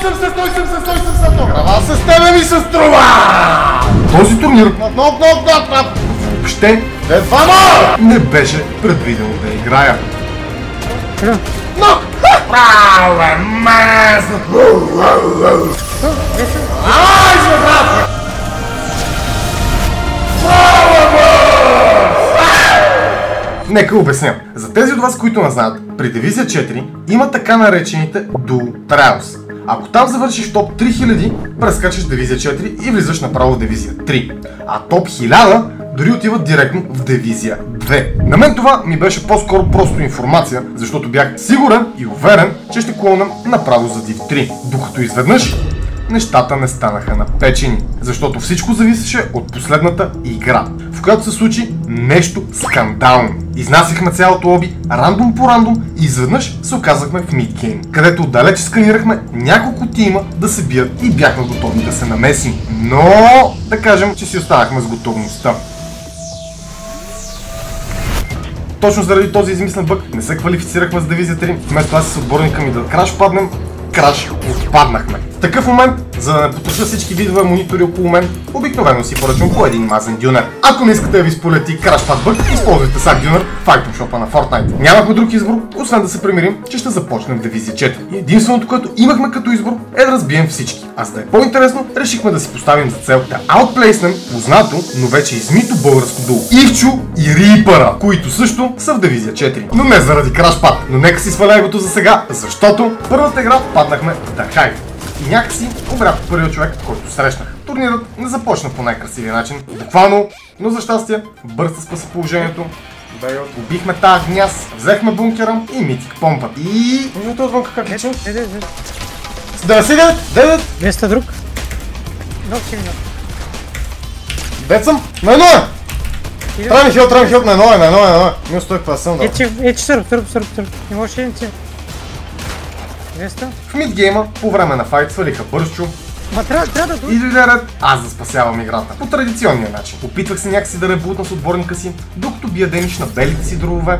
170! Крава се с тебе ми се струва! Този турнир въобще не беше предвидено да играя. Праве месо! Айде, брат! Нека обясня. За тези от вас, които не знаят, при Дивизия 4 има така наречените Dual Trials. Ако там завършиш топ 3000, прескачаш Дивизия 4 и влизаш направо в Дивизия 3. А топ 1000 дори отиват директно в Дивизия 2. На мен това ми беше по-скоро просто информация, защото бях сигурен и уверен, че ще клонам направо за Div 3. Докато изведнъж нещата не станаха напечени, защото всичко зависеше от последната игра, в която се случи нещо скандално. Изнасяхме цялото лоби рандом по рандом и изведнъж се оказахме в мидгейм, където отдалече сканирахме няколко тима да се бият и бяхме готови да се намесим. Но да кажем, че си останахме с готовността. Точно заради този измислен бък не се квалифицирахме за Дивизия 3, вместо аз с отборника ми да краш паднем, краш отпаднахме. В такъв момент, за да не потуша всички видове монитори около мен, обикновено си поръчвам по един мазен дюнер. Ако не искате да ви сполети краш пад бък, използвайте сак дюнер в айтем шопа на Fortnite. Нямахме друг избор, освен да се примирим, че ще започнем в Дивизия 4. И единственото, което имахме като избор, е да разбием всички. А за да е по-интересно, решихме да си поставим за цел да аутплейснем познато, но вече измито българско дуо Ивчо и Рипъра, които също са в Дивизия 4. Но не заради краш пад, но нека си сваля егото за сега, защото първата игра паднахме в The Hive. И някакси умря първият човек, който срещнах. Турнирът не започна по най-красивия начин, буквално, но за щастие бързо спаси положението. Убихме тази гняз, взехме бункера и митик помпът. И... Виждате отвън как лечи? 99! 200 друг. Дет съм! На едно е! Трябва ми хилт, на едно е. Минус 150 съм дал. Сърб. Не можеш един ти. 200. В мидгейма, по време на файт, свалиха Бързчо. И дойде ред аз да спасявам играта. По традиционния начин. Опитвах се някакси да ребутна с отборника си, докато бия дениш на белите си дробове.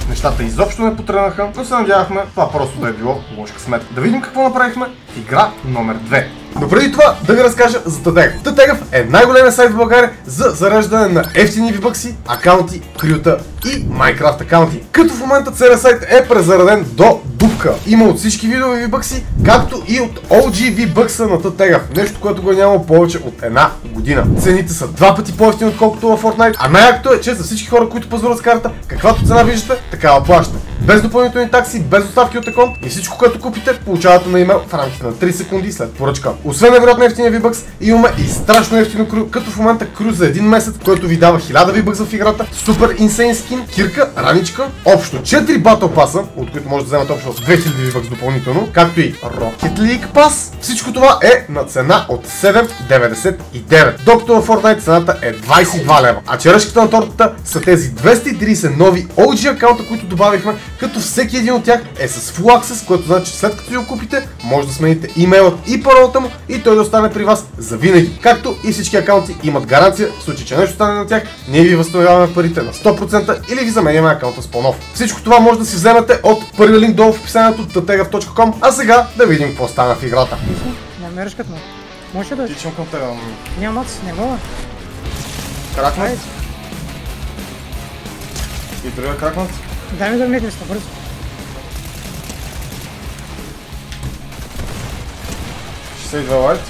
Нещата изобщо не потръгнаха, но се надявахме това просто да е било лош късмет. Да видим какво направихме в игра номер 2. Но преди това да ви разкажа за Татегав. Татегав е най-големият сайт в България за зареждане на ефтини V-бъкси, акаунти, крюта и Minecraft акаунти. Като в момента целият сайт е презареден до дупка. Има от всички видове V-бъкси, както и от OG V-бъкса на Татегав. Нещо, което го е нямало повече от една година. Цените са 2 пъти по-евтини отколкото във Fortnite, а най-якото е, че за всички хора, които пазаруват с карта, каквато цена виждате, такава плащате. Без допълнителни такси, без доставки от аконт и всичко, което купите, получавате на имейл в рамките на 3 секунди след поръчка. Освен невероятно ефтиния V-бъкс, имаме и страшно ефтино крю, като в момента крю за един месец, който ви дава 1000 V-бъкс в играта, супер инсейн скин, кирка, раничка, общо 4 батъл паса, от които може да вземете общо 2000 V-бъкс допълнително, както и Rocket League пас. Всичко това е на цена от 7,99, докато в Fortnite цената е 22 лева. А черешката на тортата са тези 230 нови OG акаунта, които добавихме, като всеки един от тях е с Full Access, което значи след като го купите, може да смените имейлът и паролата му и той да остане при вас за винаги. Както и всички акаунти имат гаранция, в случай че нещо стане на тях, ние ви възстановяваме парите на 100% или ви заменяме акаунта с по-нов. Всичко това може да си вземете от първия линк долу в описанието tategav.com, а сега да видим какво стана в играта. Намериш като му. Може да Тичам към тебе. Няма мац, не мога. Кракнат. И другия кракнат. Дай ми да вметнеш бързо. Ще идва лайт.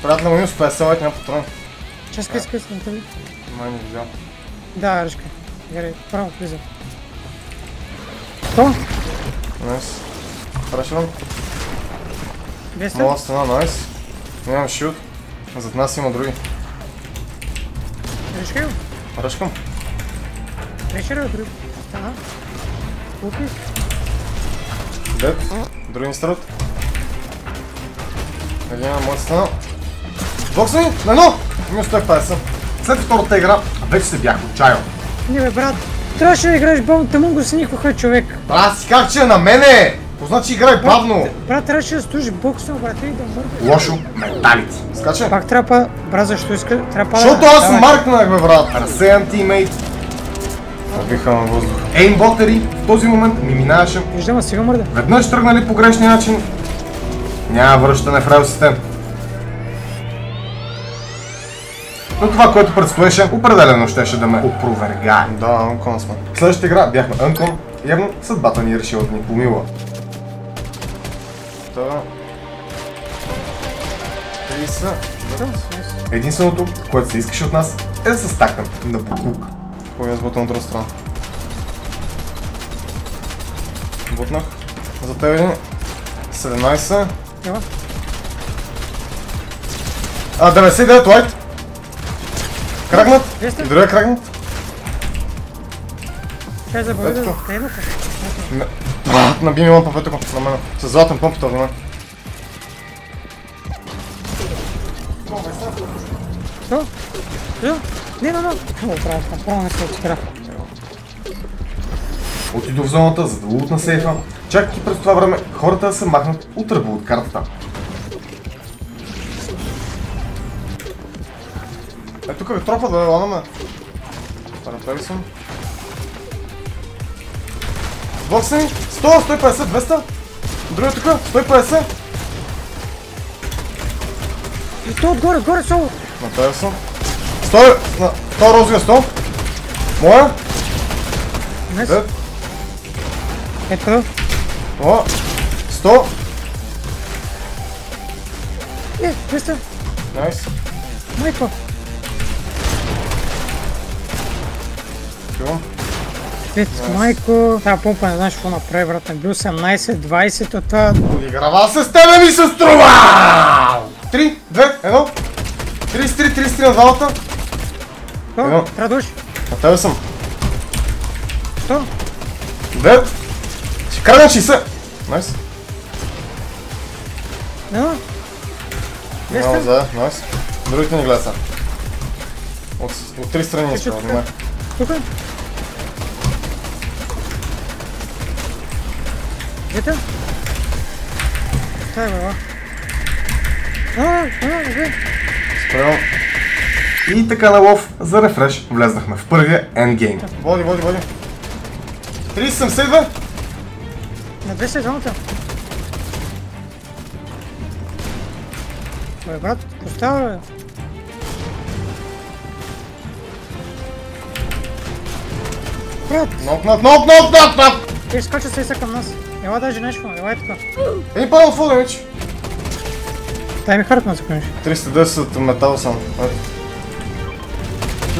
Приятно минус 50 лайт, няма патрон. Ческай, на тебе. Май не видял. Да, ръжка. Герей, право влиза. Що? Найс. Прашвам. 200? Мола стена, найс. Нямам шилд. Зад нас има други. Ръжкай го? Ръшкам. Ръжкай го, други. Ага. Купи. Дед. Други ни старат. Един на моята стена. Бокса ми! На едно! Минус 150. След втората игра вече се бях отчаял. Не бе, брат. Трябваше да играеш болно, тъмън го сникваха човек. Брат си как че е на мене! Какво значи играй бавно? Брат, трябваше да стоиш боксно, брат, и да мърдаш. Лошо, металите. Скача. Пак трябва, брат, защо иска? Трябва да... Защото аз маркнах, бе, брат. Разсеян тимейт. Обиха на въздух. Еймботери в този момент ми минаваше. Виждам, а сега мърда. Веднъж тръгнали по грешния начин. Няма връщане в релсите. Но това, което предстоеше, определено щеше да ме опровергае. Да, Анкон сме. В следващата игра бяхме Анкон. Явно съдбата ни е решила да ни помила. Та... 30... Единственото, което се искаше от нас, е да се стакнем на буклук. Кой е сбота на друга страна? Бутнах. За тебе 17. 99 лайт. Крагнат. И дори е крагнат. Ще забави да едното. Наби ми лампа вътре на мен. С златен помп това вина. Що? Що? Не. Право не се отспира. Отидох в зоната, за да лутна сейфа. Чакайки през това време хората да се махнат от ръба от картата. Тук е тропа да ладаме. Парапели съм. Бокса ми! 100, 150, 200! Другия тук, 150! И то отгоре, горе соло! Направя съм. 100! Това розовия 100! Моя! Найс! Дед! Ето! О! 100! 200! Найс! Майко! Чувам. Майко! Тая помпа не знаеш какво направи, брат. Бил 18, 20 от това... Играва с тебе ми се струва! 3, 2, 1. 33 на двамата. Що? Трябва да души. На тебе съм. Що? 9. Ще крадна 60. Найс. Едно. Няма 200. за, найс. Другите ни гледа са. От три страни не справя, внимай. Тук е. Ето. Това е баба. Две. Спрям. И така на лов за рефреш влезнахме в първия ендгейм. Води. 30-72. На 2 сезоната. Бе, брат, поставя, бе. Брат! Нок! Те скачат се към нас. Ела даже нещо, ела е така. Един панел фул вече. Дай ми хартна за кониш. 310 метал съм.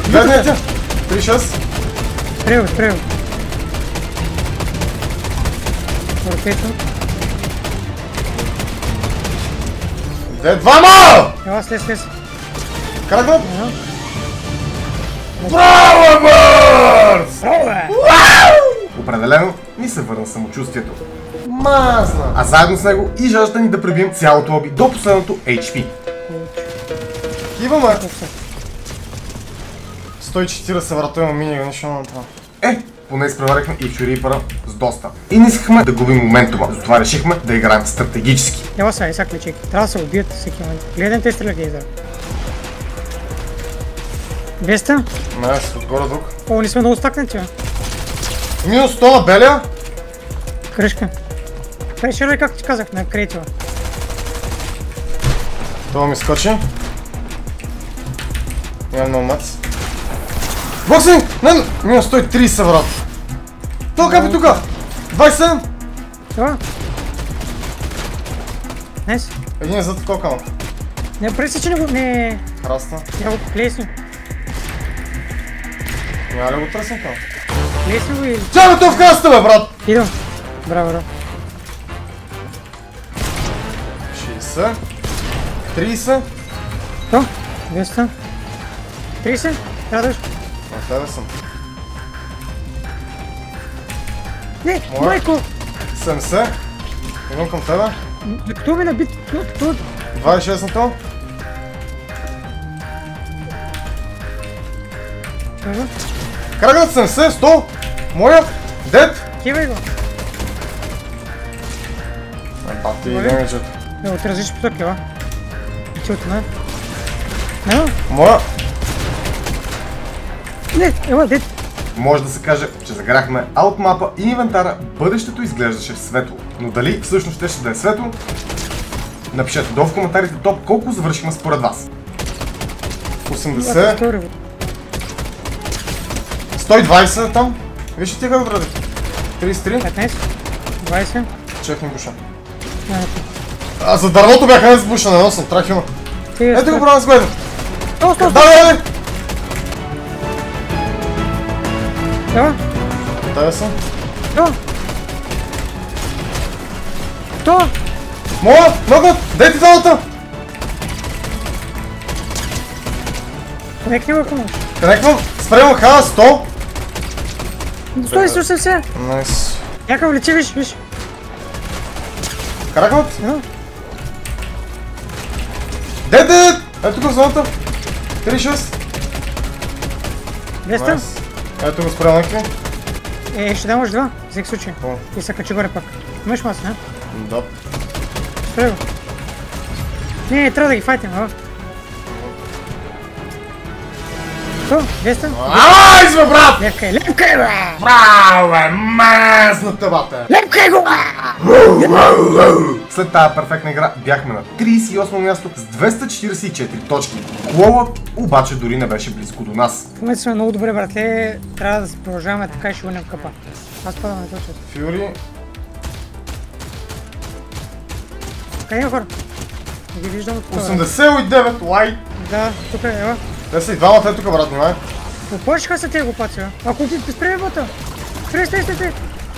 Гледайте! 36. Спрел. Рокето. Двама! Ела слез. Крагнат? Едно. Браво, бърс! Браво, бе! Определено ни се върна самочувствието. Мазна! А заедно с него и жаждата ни да пребием цялото лоби до последното HP. Киваме! 140 врата има мини, нещо на това. Поне изпреварихме и Чурипъра с доста. И не искахме да губим моментума, затова решихме да играем стратегически. Ела сега, Исак лечейки. Трябва да се убият всеки момент. Гледан те стреляха изра. 200? Найс, отгоре друг. О, не сме много стакнати, бе. Минус 100 на белия. Кръшка. Прешервай, както ти казах, на креатива. Това ми скочи. Няма много мац. Боксинг! Минус 130, брат. То капи тука! 27! Това? Найс. Един е зад толкова. Не, пресечи го, не. Храста. Я го плесни. Няма ли го търсим там? Плесни го и... Чакай то в каста, бе, брат! Идам. Браво. 60. 30. То? 200. 30. Трябва да... На тебе съм. Не, Моя? майко! 70. Идвам към тебе. Кто ми наби? 26 на то. Крагът 70, 100. Моя. Дед. Кивай го. Пати и демеджът. Да, от различни потоки, ела. Ти от мен. Ела? Моя... Не, ела, дет. Може да се каже, че загряхме аут мапа и инвентара, бъдещето изглеждаше светло. Но дали всъщност ще да е светло? Напишете долу в коментарите топ колко завършихме според вас. 80... 120 там. Вижте тия как отради. 33. 15. 20. Чехни буша. А за дървото бяха не сбушане, но съм трах има. Ето го правя с гледа. Дай! Ела? Дай съм. То! Моля, много! Дай ти далата! Конекни го, ако можеш. Конеквам, спрямо хана 100. 180. Найс. Някакъв лечи, виж. Каракнат? Ела? Дед! Ето го в зоната. 36. 200. Ето го спрямо някакви. Ще дам още 2, за всеки случай. О. И се качи горе пак. Имаш маса, не? Да. Спрей го. Не, трябва да ги файтим, ала. То, 200. Айзме, брат! Лепкай, бра! Браво, бе! Мазната, бате! Лепкай го! След тази перфектна игра бяхме на 38 място с 244 точки. Кловът обаче дори не беше близко до нас. В момента сме много добре, братле. Трябва да продължаваме така и ще върнем къпа. Аз падам на точно. Фюри... Къде е хора? Не ги виждам от това. 89 лайк. Да, тук е, ела. Те са и двамата е тук, брат, внимай. Попочка са тези глупаци, бе. Ако спреми бота. Стой.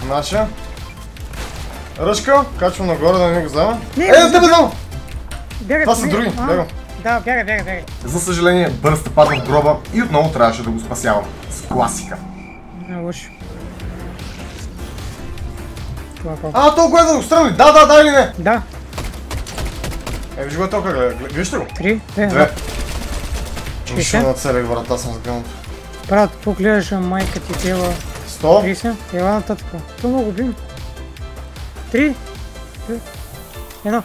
Наша. Ръжка, качвам нагоре да не го взема. Не, На тебе дам! Бягат. Това са други, бягам. Да, бягай. За съжаление, Бърста падна в гроба и отново трябваше да го спасявам. С класика. Не лошо. Толкова го да го стръмли, да или не? Да. Виж го е толкова, гледа. Вижте го. 3, 2. 60. Нищо на целях врата съм сгънат. Брат, погледаш майка ти тела. 100. 30. Ела нататък. То много бим. 3. 1.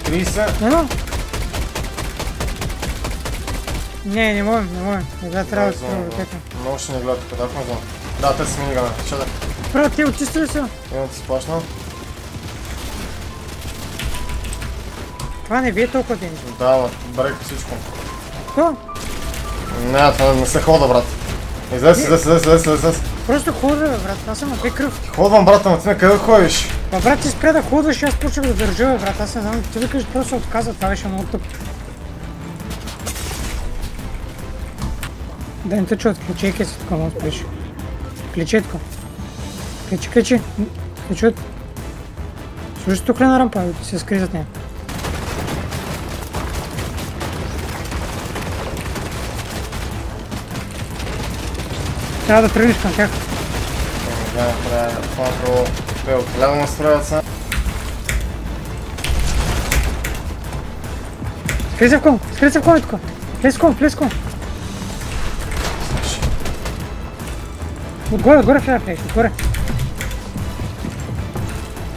30. 1. Не можем. Сега трябва да се пробваме. Много ще не гледат тук, да в зона. Да, те са минигана. Чадай. Брат, ти очисти ли са? Имам да се сплашна. Това не бие толкова ден. Да, брейка всичко. Какво? Не, това не се хода, брат. Излез. Просто хода, бе, брат. Аз съм на две кръв. Ходвам, брата, ма ти на къде ходиш? Брат, ти спря да ходиш и аз почвах да държа, бе, брат. Аз не знам, ти викаш просто отказа, това беше много тъп. Да не тъча от ключейки си така, може спреш. Кличетко. Кличи. Кличи от... Слушай тук ли на рампа, да се скри зад нея. Трябва да тръгнеш към тях. Да, трябва да отляво настроят се. Скри се в ком, Итко. Влез в ком. Отгоре в трябва да влезеш, отгоре.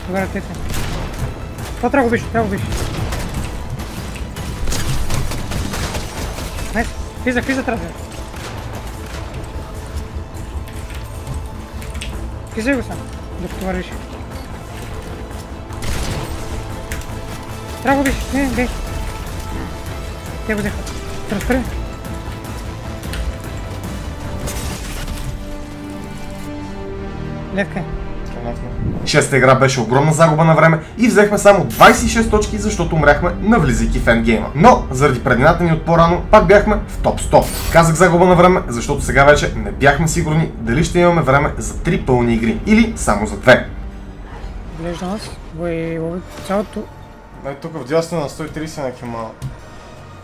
Отгоре тете. Това трябва да го биш. Найс, влиза трябва да. Влизай го сам, докато вървиш. Трябва да го биш, не. Те го взеха. Трансфери. Левка е. Шеста игра беше огромна загуба на време и взехме само 26 точки, защото умряхме навлизайки в ендгейма. Но заради предината ни от по-рано пак бяхме в топ 100. Казах загуба на време, защото сега вече не бяхме сигурни дали ще имаме време за 3 пълни игри или само за 2. Глежда нас, цялото... Тук в дясно на 130 някакви мала.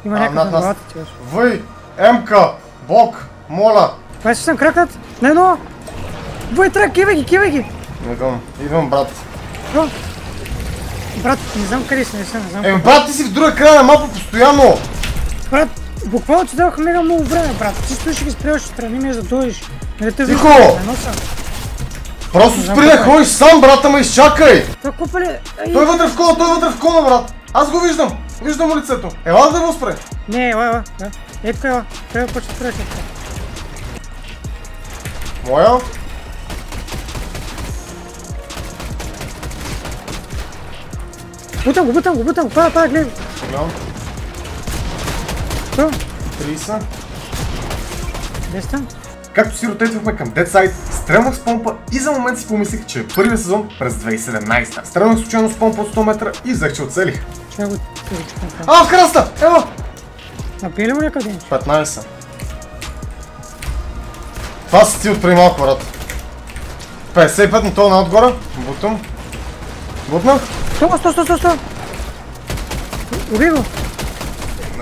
Има някакъв на главата ти беше. Въй! Емка! Бог! Моля! Това съм кракнат! На едно! Въй, трак, кивай ги! Идвам, брат. Брат, не знам къде си, не знам. Брат, ти си в друга края на мапа постоянно! Брат, буквално ти давах мега много време, брат. Ти стоиш и ги спряваш отстрани ми за да дойдеш. Тихо! Просто спри да ходиш сам, брата, ме изчакай! Това купа ли? Той е вътре в кола, той е вътре в кола, брат! Аз го виждам! Виждам му лицето! Ела да го спре! Не, ела. Ей, тук ела. Трябва да почне спре. Моя? Бутам го. Пада, гледай. Гледам. Що? 30. 200? Както си ротетвахме към Dead Side, стрелнах с помпа и за момент си помислих, че е първият сезон през 2017. Стрелнах случайно с помпа от 100 метра и взех, че оцелих. Чай го В краста! Ево! напили му някъде? 15. Това си ти отпреди малко, брат. 55 на това отгоре. Бутам. Бутнах. 100! Уби го!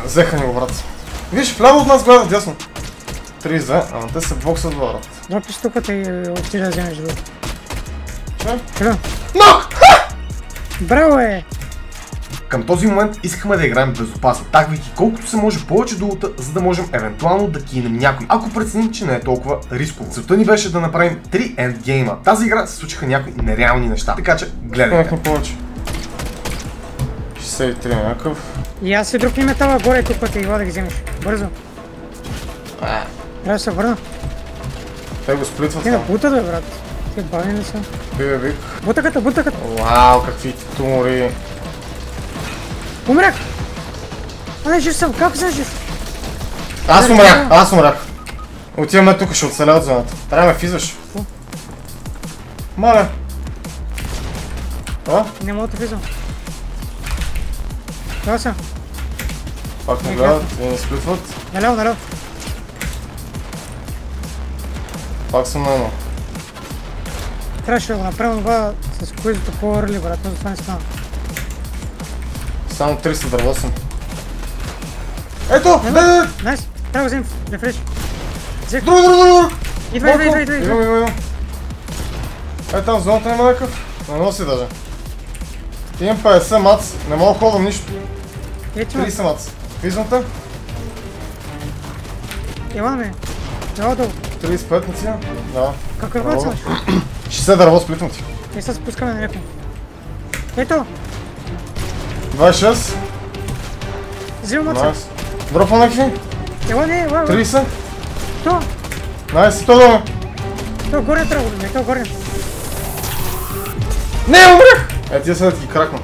Взеха ни го, брат. Виж, вляво от нас гледат дясно. 32, ама те се боксат, брат. Два пистуката и отида да вземеш друго. Че? Чего? Нок! Браво е! Към този момент искахме да играем безопасно, тагвайки колкото се може повече до лута, за да можем евентуално да кинем някой, ако преценим, че не е толкова рисково. Целта ни беше да направим 3 ендгейма. Тази игра се случиха някои нереални неща, така че гледайте. Повече. 63 някакъв. И аз си друг метала горе тук и да ги вземеш. Бързо. Трябва да се върна. Те го сплитват. Те да бутат, бе, брат. Те бавни ли са? Бик. Бутаката. Вау, какви тумори. Умрях! А не, жив съм. Как съм жив? Аз умрях. Отиваме тук, ще оцеля от зоната. Трябва да ме физваш. Моля. Това? Не мога да физвам. Това са. Пак не гледат и не сплитват. Наляво. Пак съм на едно. Трябваше да го направим това с коизото по-ръли, брат, но за това не стана. Само 300 дърво съм. Ето! Да! Найс! Трябва да го вземем рефреш. Друг! Идва. Идва. Ей там зоната има някакъв. Не носи даже. Имам 50 мац, не мога да ходам нищо. 30 мац. Виждам те? Ела долу. 35 на цена? Да. Какъв мац имаш? 60 дърво сплитвам ти. И сега спускаме на някой. Ето! 26. Взимам маца. Найс. Дропвам някакви? Ела. 30. 100. Найс, 100 долу. То горе трябва да го горе. Не, умрях! Тия сега да ги кракна.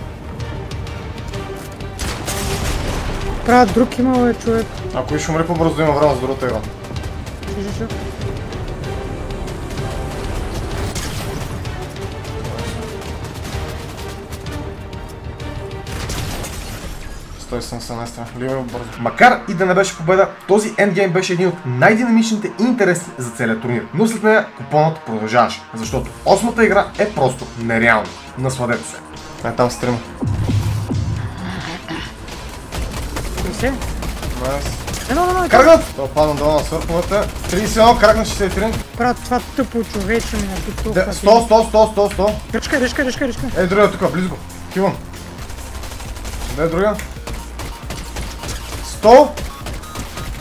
Правят друг има, бе, човек. Ако ще умре по-бързо да има време за другата игра. Шо. 170 наистина. Ливер бързо. Макар и да не беше победа, този ендгейм беше един от най-динамичните и интересни за целия турнир. Но след нея купонът продължаваше, защото 8-та игра е просто нереална. Насладете се. Там стрима. Се? Найс. Кракнат! Това падна долу на сърповете. 31, кракнат 63. Правят това тъпо човече ми на тук. 100. Ръчка. Ей, другия тук, близко. Кивам. Къде е другия? 100.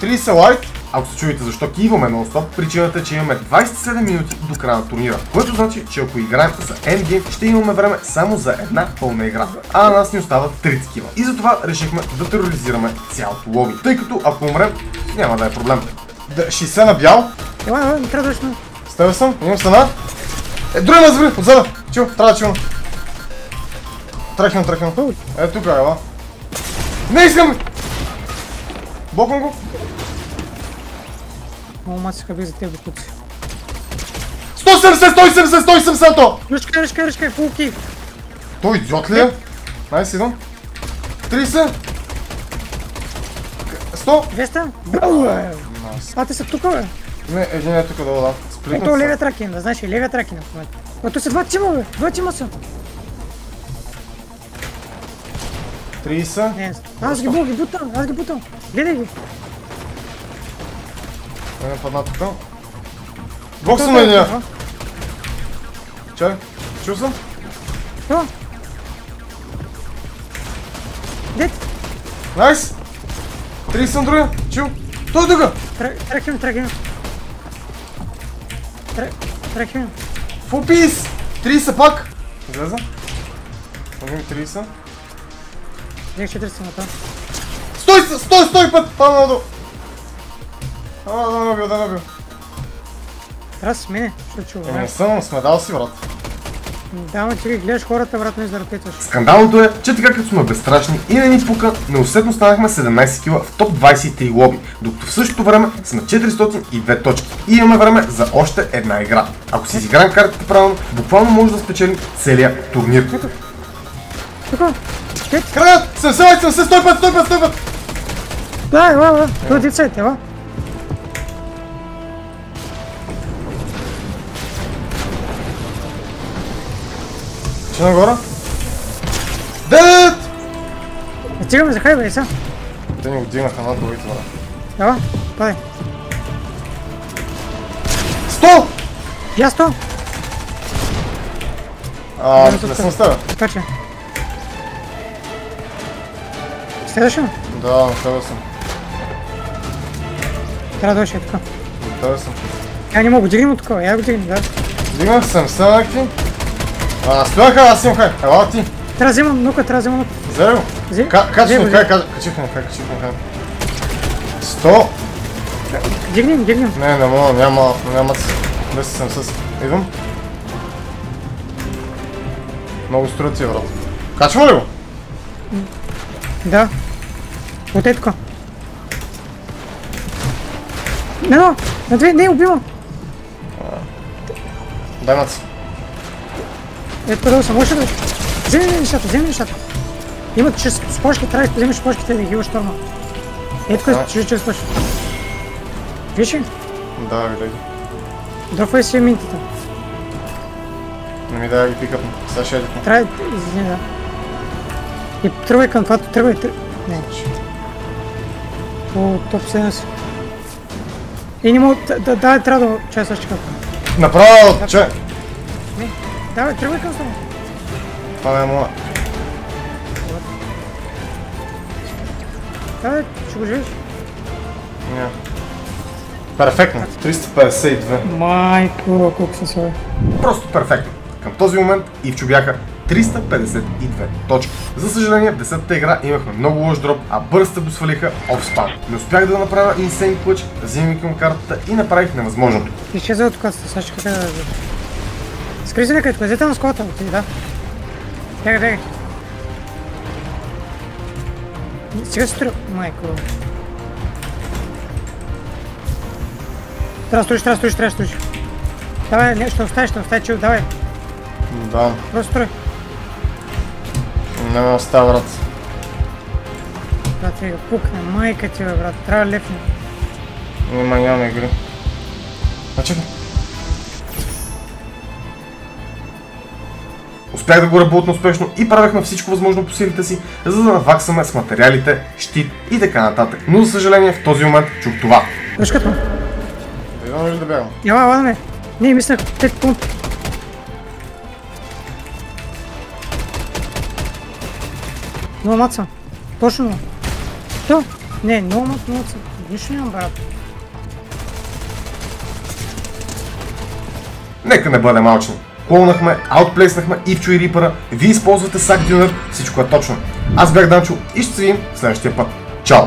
30 лайк. Ако се чуете защо киваме нон-стоп, причината е, че имаме 27 минути до края на турнира, което значи, че ако играем за ендгейм, ще имаме време само за една пълна игра, а на нас ни остават 3 такива. И затова решихме да тероризираме цялото лоби, тъй като ако умрем, няма да е проблем. 60 на бял. Ела, не трябва да сме. С тебе съм, имам стена. Другия ме забри, отзада. Чил, трябва да чилна. Трехнем. Тук, ела. Не искам! Блоквам го. Много мацаха бих за тебе, куци. 170 то! Ръчка, фулки. Той идиот ли е? Найс, идвам. 30. 100. 200? Браво, бе! Найс. А, те са тук, бе. Не, един е тук долу, да. Сплитнат Ето се. левия тракин, да знаеш ли, левия тракин в момента. А, то са два тима, бе. Два тима са. 30. Не, аз ги бутам. Гледай ги. Не падна тук. Боксъм на единия. Чай, чул съм? То. Дет. Найс. 30 съм другия. Чул. Той е тук. Трахим. Full piece! 30 пак! Излеза? Могим 30. Взех 400 на това. Стой път! Там надолу! Да не убил. Трябва да се смене, защото чува. Не съм, смедал си, брат. Да, ма ти ги гледаш хората, брат, не зарапитваш. Скандалното е, че така като сме безстрашни и не ни пука, неусетно станахме 17 кила в топ 23 лоби, докато в същото време сме 402 точки и имаме време за още една игра. Ако си изиграем картите правилно, буквално може да спечелим целия турнир. Тука! Крайът! 70, 100 път! Да, това ти цейте, ела. Че нагоре? Дед! Стигаме за хайба и са. Те ни отдигнаха над другите, брат. Ела, падай. 100! Я 100! Не съм с тебе. Така че. Следваш ли? Да, на тебе съм. Трябва да дойше така. На тебе съм. Я не мога, дигни му такова, я го дигни, да. Дигнах съм, са някакви. Стояха, аз имам хай. Ела ти. Трябва да вземам нука, Взели го? Качих му хай. 100. Дигни. Не мога, няма да си съм с... Идвам. Много струва ти, брат. Качвам ли го? Да. Вот е така. На две, не, убивам. Дай маци. Ето къде съм, можеш да... Вземи нещата. Имат чрез спошки, трябва да вземеш спошките да ги хилаш тормал. Ето къде, чрез спошки. Виж ли? Да, видай. Дрофай си минтите. Не ми дай да ги пикапна. Сега ще едикна. Трябва да... Извини, да. И тръгвай към това, тръгвай. Не. О, топ 7 си. И не мога... Давай, трябва да... Чай сега ще кажа. Направо, че! Не, давай, тръгвай към това. Това не е моя. Давай, ще го живеш. Не. Перфектно. 352. Майко, колко съм се. Просто перфектно. Към този момент Ивчо бяха 352 точки. За съжаление, в 10-та игра имахме много лош дроп, а бързата го свалиха офспан. Не успях да направя инсейн клъч, взимам към картата и направих невъзможното. Изчезва от касата, сега ще кажа да разбира. Скри се някъде, взете на скота, да. Бягай. Сега се стрел... Майко. Трябва да стоиш. Давай, не, ще остави, чил, давай. Да. Просто строй. Не ме остава, брат. Брат, ви го пукне, майка ти, бе, брат, трябва да лепне. Няма игри. Чакай. Успях да го работя успешно и правихме всичко възможно по силите си, за да наваксаме с материалите, щит и така нататък. Но за съжаление в този момент чух това. Виж като? Да идвам ли да бягам? Ела, ме. Не, мислях 5 пункта. Много мат съм. Точно много. То? Не, много мат съм. Нищо нямам, брат. Нека не бъде малчен. Клонахме, аутплейснахме Ивчо и Рипъра, вие използвате Сак Дюнер, всичко е точно. Аз бях Данчо и ще се видим следващия път. Чао!